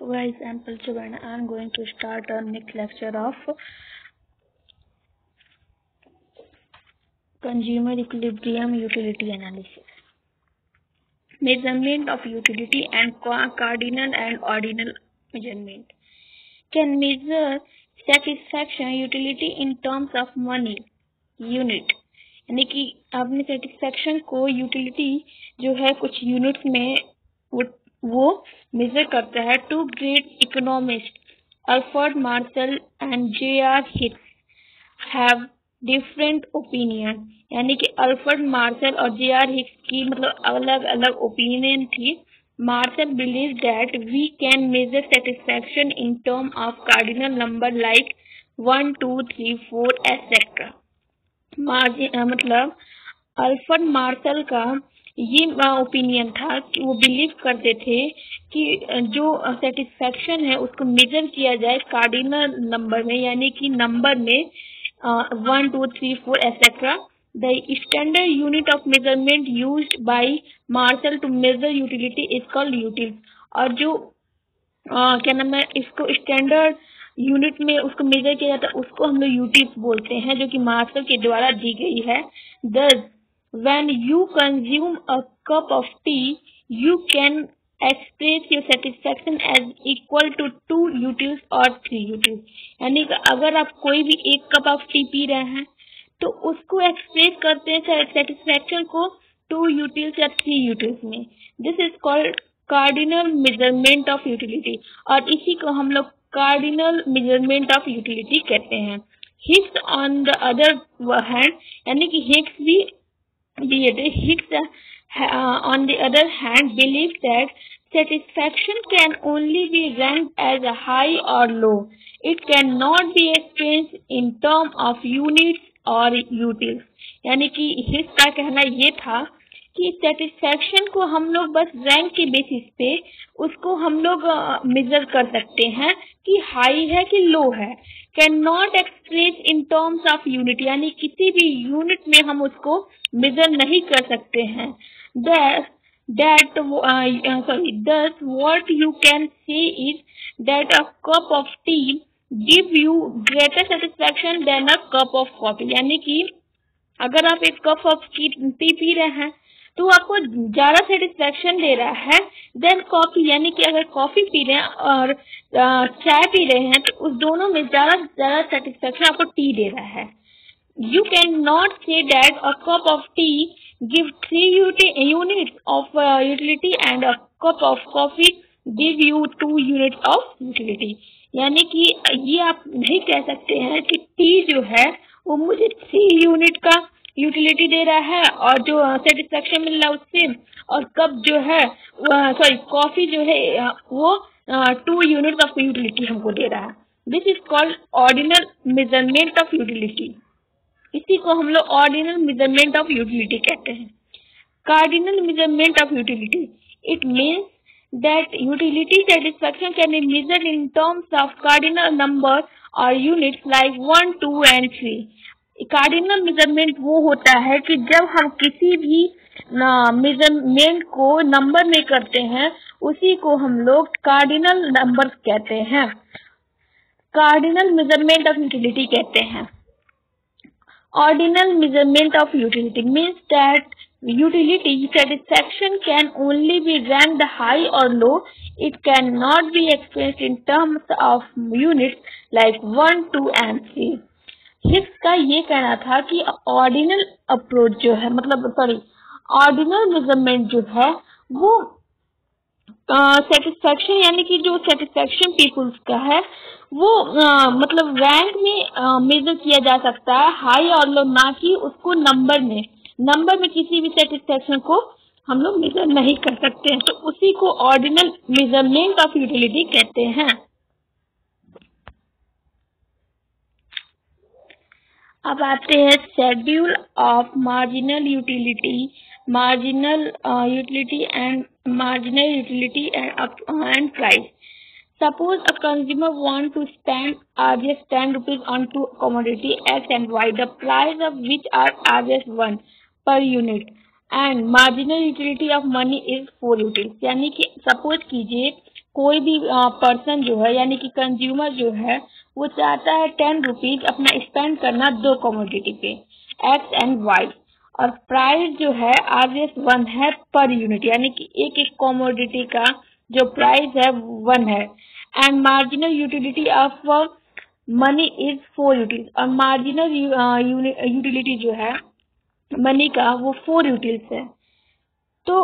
So guys, I'm Palchuk and I'm going to start our next lecture of consumer equilibrium utility analysis. Measurement of utility and cardinal and ordinal measurement. Can measure satisfaction utility in terms of money unit, यानी कि आपने satisfaction को utility जो है कुछ units में वो major करता है. Two great economist Alfred Marshall and J.R. Hicks have different opinion, यानी कि अल्फ्रेड मार्शल और J.R. हिक्स की मतलब अलग अलग ओपिनियन थी. Marshall believe that we can measure satisfaction in term of cardinal number like 1, 2, 3, 4 et cetera. मतलब अल्फ्रेड मार्शल का ये ओपिनियन था कि वो बिलीव करते थे कि जो सेटिस्फेक्शन है उसको मेजर किया जाए कार्डिनल नंबर में, यानी कि नंबर में 1, 2, 3, 4 et cetera. The standard unit of measurement used by Marshall to measure utility is called util. और जो क्या नाम है, इसको स्टैंडर्ड यूनिट में उसको मेजर किया जाता है उसको हम लोग यूटिल्स बोलते हैं, जो कि मार्शल के द्वारा दी गई है. Thus, when you consume a cup of tea, you can express your satisfaction as equal to 2 utils or 3 utils. यानी कि अगर आप कोई भी एक कप ऑफ टी पी रहे हैं तो उसको एक्सप्रेस करते हैं सेटिस्फेक्शन को 2 यूटिल्स या 3 यूटिल्स में. This is called cardinal measurement of utility, और इसी को हम लोग कार्डिनल मेजरमेंट ऑफ यूटिलिटी कहते हैं. Hicks on the other hand, यानी कि हिक्स भी Hicks on the other hand believes that satisfaction can only be ranked as a high or low. It cannot be expressed in terms of units or utils. यानी कि Hicks का कहना ये था कि सेटिस्फेक्शन को हम लोग बस रैंक के बेसिस पे उसको हम लोग मेजर कर सकते हैं कि हाई है कि लो है. Can not express in terms of unit, यानी किसी भी यूनिट में हम उसको मेजर नहीं कर सकते हैं. Thus what you can say is that a cup of tea give you greater satisfaction than a cup of coffee. यानी कि अगर आप एक कप ऑफ टी पी रहे हैं तो आपको ज्यादा सेटिस्फेक्शन दे रहा है देन कॉफी, यानी कि अगर कॉफी पी रहे हैं और चाय पी रहे हैं तो उस दोनों में ज्यादा सेटिस्फेक्शन आपको टी दे रहा है. You cannot say that a cup of tea gives 3 units of utility and a cup of coffee give you 2 units of utility. यानी कि ये आप नहीं कह सकते हैं कि टी जो है वो मुझे 3 यूनिट का यूटिलिटी दे रहा है और जो सेटिस्फेक्शन मिल रहा है उससे, और कप जो है कॉफी जो है वो 2 यूनिट ऑफ यूटिलिटी हमको दे रहा है. This is called ordinal measurement of utility. इसी को हम लोग ऑर्डिनल मेजरमेंट ऑफ यूटिलिटी कहते हैं. Cardinal measurement of utility, it means that utility satisfaction can be measured in terms of cardinal number और units like 1, 2 and 3. Cardinal measurement वो होता है कि जब हम किसी भी मेजरमेंट को नंबर में करते हैं उसी को हम लोग कार्डिनल नंबर कहते हैं, कार्डिनल मेजरमेंट ऑफ यूटिलिटी कहते हैं. Ordinal measurement of utility means that utility satisfaction can only be ranked high or low. It cannot be expressed in terms of units like 1, 2 and 3. Hicks का ये कहना था कि ordinal approach जो है ordinal measurement जो है वो सेटिस्फेक्शन, यानी कि जो सेटिस्फेक्शन पीपुल्स का है वो मतलब रैंक में मेजर किया जा सकता है, हाई और लो, ना कि उसको नंबर में किसी भी सेटिस्फेक्शन को हम लोग मेजर नहीं कर सकते हैं. तो उसी को ऑर्डिनल मेजरमेंट ऑफ यूटिलिटी कहते हैं. अब आते हैं schedule of marginal utility and price. Suppose a consumer wants to spend just 10 rupees on two commodity X and Y, the price of which are just 1 per unit, and marginal utility of money is 4 utils. यानी कि suppose कीजिए कोई भी person जो है यानी कि consumer जो है वो चाहता है 10 रुपीज अपना स्पेंड करना दो कमोडिटी पे, एक्स एंड वाई, और प्राइस जो है RS1 है पर यूनिट, यानी कि एक एक कमोडिटी का जो प्राइस है 1 है, and marginal utility of money is 4 utils, और मार्जिनल यूटिलिटी जो है मनी का वो 4 यूटिल्स है। तो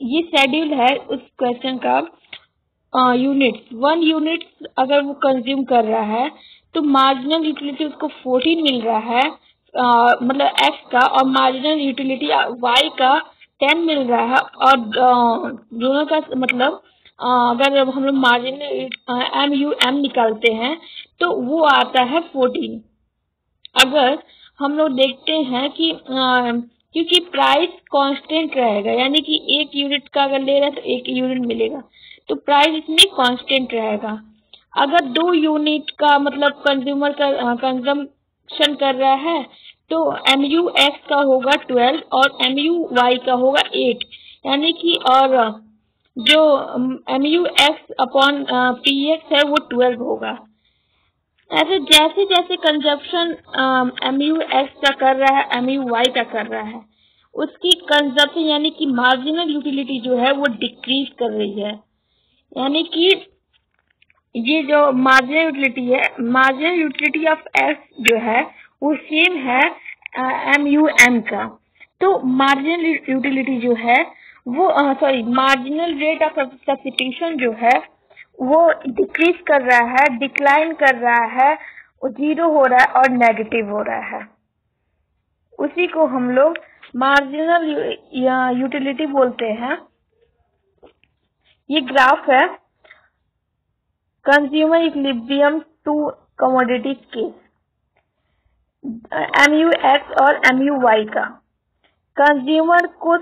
ये शेड्यूल है उस क्वेश्चन का। यूनिट्स 1 यूनिट अगर वो कंज्यूम कर रहा है तो मार्जिनल यूटिलिटी उसको 14 मिल रहा है, मतलब एक्स का, और मार्जिनल यूटिलिटी वाई का 10 मिल रहा है, और दोनों का मतलब अगर हम लोग मार्जिनल MUM निकालते हैं तो वो आता है 14। अगर हम लोग देखते हैं कि क्योंकि प्राइस कांस्टेंट रहेगा, यानी कि एक यूनिट का अगर ले रहे हैं तो एक यूनिट मिलेगा, तो प्राइस इसमें कांस्टेंट रहेगा। अगर 2 यूनिट का मतलब कंज्यूमर का कंजम्पशन कर रहा है तो MUX का होगा 12 और MUY का होगा 8, यानी कि और जो MUX अपॉन PX है वो 12 होगा। ऐसे जैसे जैसे कंजप्शन MUX का कर रहा है MUY का कर रहा है, उसकी कंजप्शन यानी कि मार्जिनल यूटिलिटी जो है वो डिक्रीज कर रही है, यानी कि ये जो मार्जिनल यूटिलिटी है, मार्जिनल यूटिलिटी ऑफ एक्स जो है वो सेम है MUM का। तो मार्जिनल यूटिलिटी जो है वो मार्जिनल रेट ऑफ सब्स्टिट्यूशन जो है वो डिक्रीज कर रहा है, डिक्लाइन कर रहा है, जीरो हो रहा है और नेगेटिव हो रहा है। उसी को हम लोग मार्जिनल यूटिलिटी बोलते हैं। ये ग्राफ है consumer equilibrium two commodity case, MUX और MUY का। कंज्यूमर को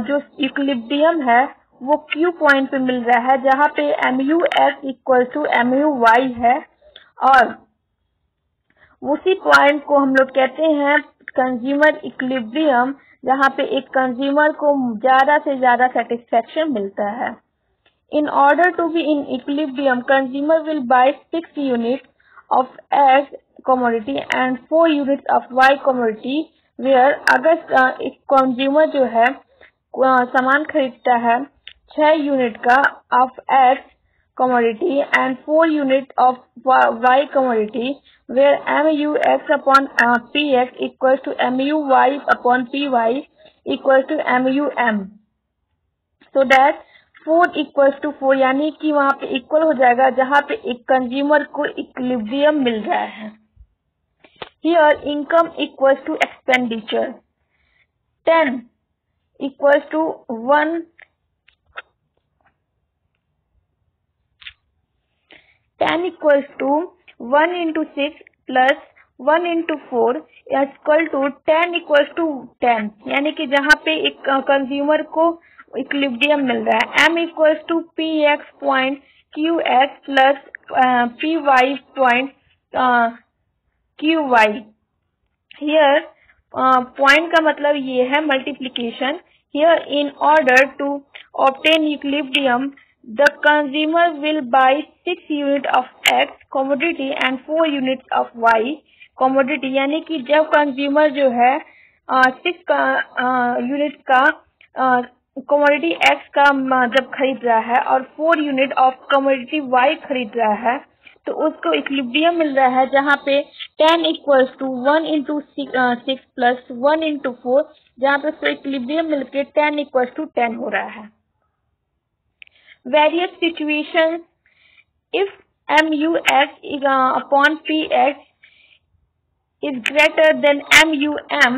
जो इक्विलिब्रियम है वो Q पॉइंट पे मिल रहा है, जहाँ पे MUX इक्वल टू MUY है, और उसी पॉइंट को हम लोग कहते हैं कंज्यूमर इक्विलिब्रियम, जहाँ पे एक कंज्यूमर को ज्यादा से ज्यादा सेटिस्फेक्शन मिलता है। In order to be in equilibrium, consumer will buy 6 units of X commodity and 4 units of Y commodity, where अगर एक कंज्यूमर जो है सामान खरीदता है 6 यूनिट का of X commodity and 4 units of Y commodity, where MUX upon PX equals to MUY upon PY equals to MUM, so that 4 equals to 4, यानी कि वहाँ पे इक्वल हो जाएगा जहाँ पे एक कंज्यूमर को इक्विलिब्रियम मिल रहा है। Here income equals to expenditure, 10 equals to 1, 10 equals to 1 into 6 plus 1 into 4 equal to 10 equals to 10, यानी कि जहाँ पे एक कंज्यूमर को इक्विलिब्रियम मिल रहा है। M equals to PX point QX plus PY point QY। Here point का मतलब ये है multiplication. Here in order to obtain equilibrium the consumer will buy 6 unit of X commodity and 4 unit of Y commodity, यानी कि जब consumer जो है 6 unit का कमोडिटी X का जब खरीद रहा है और 4 यूनिट ऑफ कमोडिटी Y खरीद रहा है, तो उसको इक्विलिब्रियम मिल रहा है जहाँ पे 10 equals to 1 into 6 plus 1 into 4, जहाँ पे उसको इक्विलिब्रियम मिलके 10 इक्वल्स टू 10 हो रहा है। Various situation, if MUX upon PX is greater than MUM,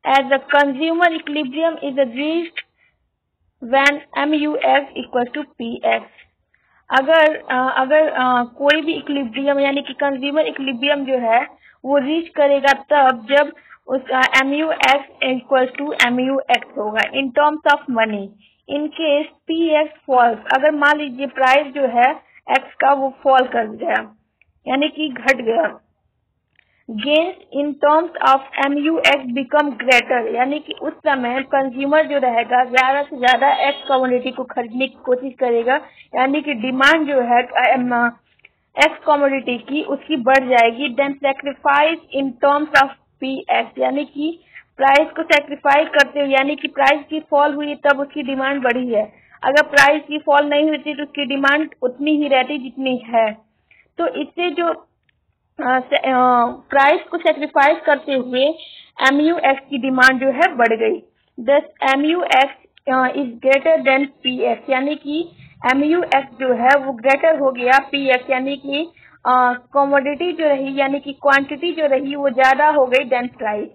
as the consumer equilibrium is reached when MUX equals to PX। अगर कोई भी इक्विलिब्रियम यानी कि कंज्यूमर इक्विलिब्रियम जो है वो रीच करेगा तब जब उसका MUX इक्वल्स टू MUX होगा in terms of money. In case PX falls, अगर मान लीजिए प्राइस जो है X का वो फॉल कर गया यानी कि घट गया, gains in terms of MUX become greater, यानी कि उस समय कंज्यूमर जो रहेगा ज्यादा से ज्यादा एक्स कमोडिटी को खरीदने की कोशिश करेगा, यानी कि डिमांड जो है एक्स कमोडिटी की उसकी बढ़ जाएगी। Then sacrifice in terms of PX, यानी कि प्राइस को सेक्रीफाइस करते हुए, यानी कि प्राइस की फॉल हुई तब उसकी डिमांड बढ़ी है, अगर प्राइस की फॉल नहीं होती तो उसकी डिमांड उतनी ही रहती जितनी है। तो इससे जो प्राइस को सेक्रीफाइस करते हुए MUX की डिमांड जो है बढ़ गई। दस MUX is greater than PX, यानी कि MUX जो है वो ग्रेटर हो गया PX, यानी कि कमोडिटी जो रही यानी कि क्वांटिटी जो रही वो ज्यादा हो गई than price.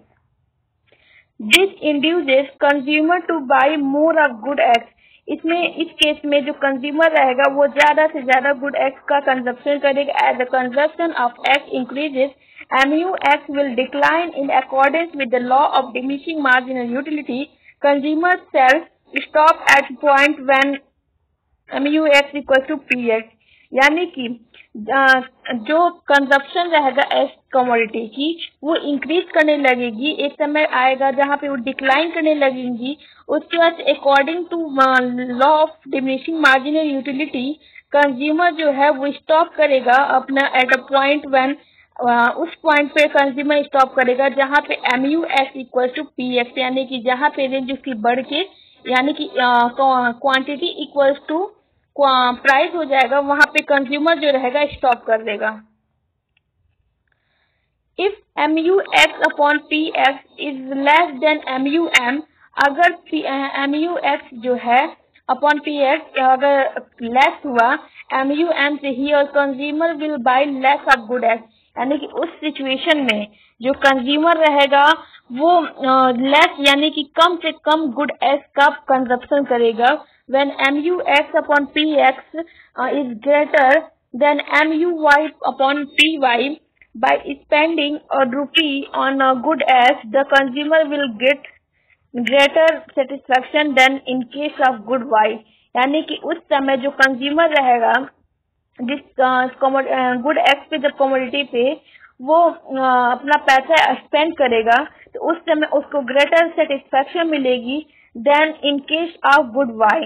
This induces consumer to buy more of good X, इसमें इस केस में जो कंज्यूमर रहेगा वो ज्यादा से ज्यादा गुड एक्स का कंजप्शन करेगा। As the consumption of X increases MUX will decline in accordance with the law of diminishing marginal utility. Consumer sells stop at point when MUX equal to PX, यानी कि जो consumption रहेगा x commodity की वो increase करने लगेगी, एक समय आएगा जहाँ पे वो डिक्लाइन करने लगेंगी। उसके बाद according to law of diminishing marginal utility consumer जो है वो स्टॉप करेगा अपना एट अ पॉइंट व्हेन, उस पॉइंट पे कंज्यूमर स्टॉप करेगा जहाँ पे MUX इक्वल टू PX, यानी कि जहाँ पे रेंज उसकी बढ़ के यानी कि क्वांटिटी इक्वल टू प्राइस हो जाएगा, वहां पे कंज्यूमर जो रहेगा स्टॉप कर देगा। If MUX upon PX is less than MUM, अगर MUX जो है अपॉन PX अगर लेस हुआ MUM से ही, और consumer will bye less of good x, यानी कि उस सिचुएशन में जो कंज्यूमर रहेगा वो लेस यानी कि कम से कम गुड एक्स का कंजप्शन करेगा। When MUX upon PX is greater than MUY upon PY, by spending a rupee on a good X, the consumer will get greater satisfaction than in case of good Y, यानी कि उस समय जो consumer रहेगा जिस good x पे जब commodity पे वो अपना पैसा स्पेंड करेगा तो उस समय उसको ग्रेटर सेटिस्फैक्शन मिलेगी than in case of good Y.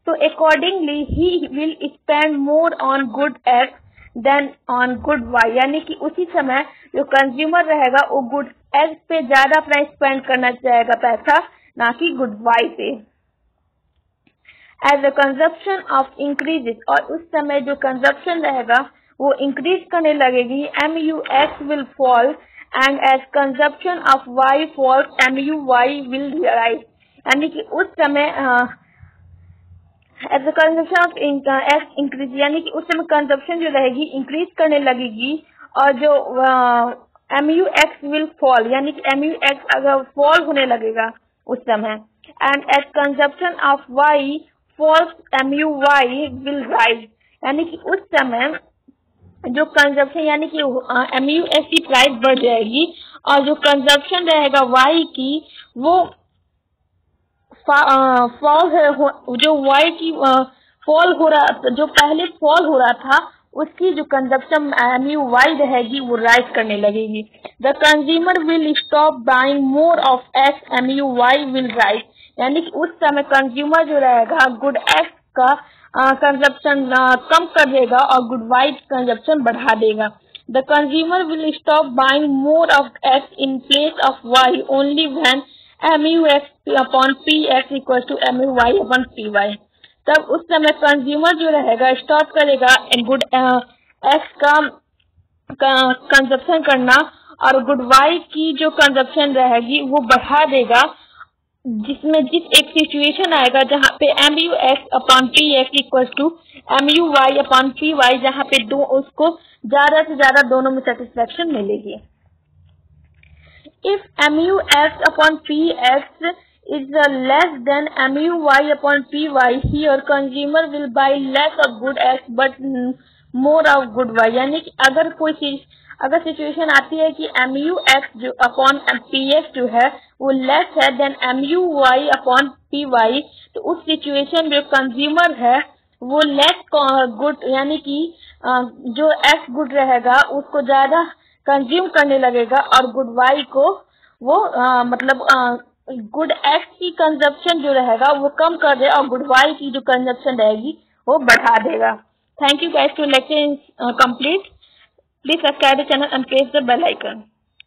तो accordingly he will spend more on good X than on good Y, यानी कि उसी समय जो कंज्यूमर रहेगा वो गुड एक्स पे ज्यादा अपना स्पेंड करना चाहेगा पैसा, ना कि गुड वाई पे। As the consumption of increases, और उस समय जो कंजप्शन रहेगा वो इंक्रीज करने लगेगी, MUX will fall and as consumption of Y falls MUY will rise, यानी कि उस समय as the consumption of X increase, यानी कि उस समय कंजप्शन जो रहेगी इंक्रीज करने लगेगी, और जो MUX विल फॉल, यानी कि MUX अगर फॉल होने लगेगा उस समय, and as consumption of Y falls MUY will rise, यानी कि उस समय जो कंजप्शन यानी कि MUX की प्राइस बढ़ जाएगी और जो कंजप्शन रहेगा Y की वो फॉल जो Y की फॉल हो रहा, जो पहले फॉल हो रहा था उसकी जो कंजप्शन MUY रहेगी वो राइज करने लगेगी। The consumer will stop buying more of X, MUY will rise, यानी कि उस समय कंज्यूमर जो रहेगा गुड एक्स का कंजप्शन कम कर देगा और गुड वाई कंजप्शन बढ़ा देगा। The consumer will stop buying more of X in place of Y only when MUX upon PX equal to MUY upon PY, तब उस समय कंज्यूमर जो रहेगा स्टॉप करेगा गुड एक्स का कंजप्शन करना और गुड वाई की जो कंजप्शन रहेगी वो बढ़ा देगा, जिसमें जिस एक सिचुएशन आएगा जहाँ पे MUX upon PX equal to MUY upon PY, जहाँ पे दो उसको ज्यादा से ज्यादा दोनों में सेटिस्फेक्शन मिलेगी। If MUX upon PX is less than MUY upon PY, here consumer will buy less of good X but more of good Y, यानी कि अगर सिचुएशन आती है कि MUX जो अपॉन PX जो है वो लेस है देन MUY अपॉन PY, तो उस सिचुएशन में कंज्यूमर है वो लेस गुड यानी कि जो X गुड रहेगा उसको ज्यादा कंज्यूम करने लगेगा और गुड वाई को वो मतलब गुड एक्ट की कंजप्शन जो रहेगा वो कम कर देगा और गुड वाई की जो कंजप्शन रहेगी वो बढ़ा देगा। Thank you guys, two lecture complete. Please subscribe the channel and press the bell icon.